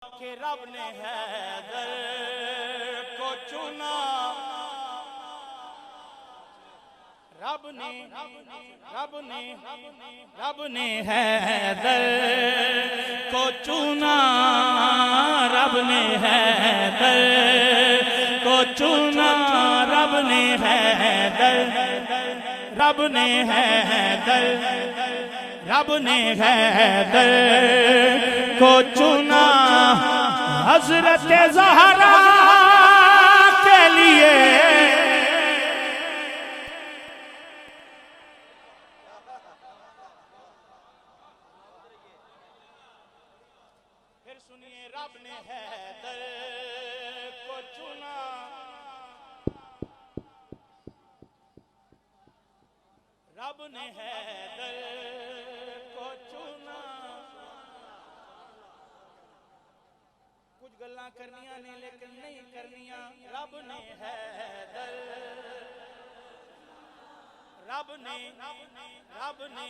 कि रब ने हैदर को चुना, रब ने हैदर को चुना, रब ने हैदर को चुना, रब ने हैदर, रब ने हैदर, रब ने हैदर को चुना हजरत ज़हरा के लिए। फिर सुनिए, रब ने हैदर को चुना, रब ने हैदर को चुना। कुछ गल्लां करनियां ने लेकिन नहीं करनियां। रब ने हैदर, रब ने, रब ने,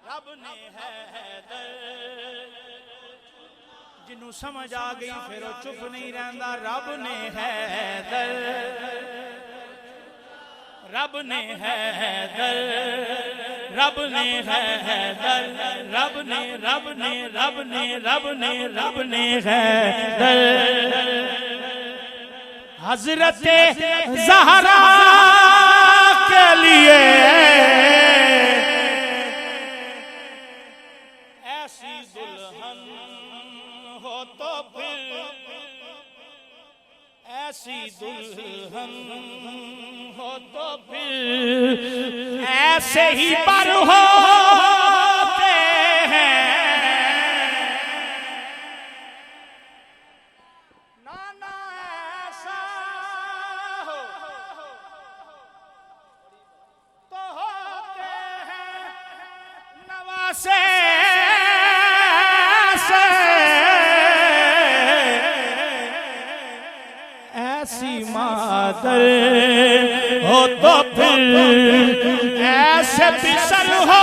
रब ने हैदर। जिन्नू समझ आ गई फिर वो चुप नहीं रहंदा। रब ने हैदर, रब ने हैदर, रब ने हैदर, रब ने, रब ने, रब ने, रब ने, रब ने हैदर हजरत ज़हरा के लिए ऐसी दुल्हन हो तो फिर, ऐसी दुल्हन हो तो फिर ऐसे ही पर होते हैं। नाना ऐसा हो तो होते हैं नवासे ऐसी मादर हो तो फिर ऐसे बिसर हो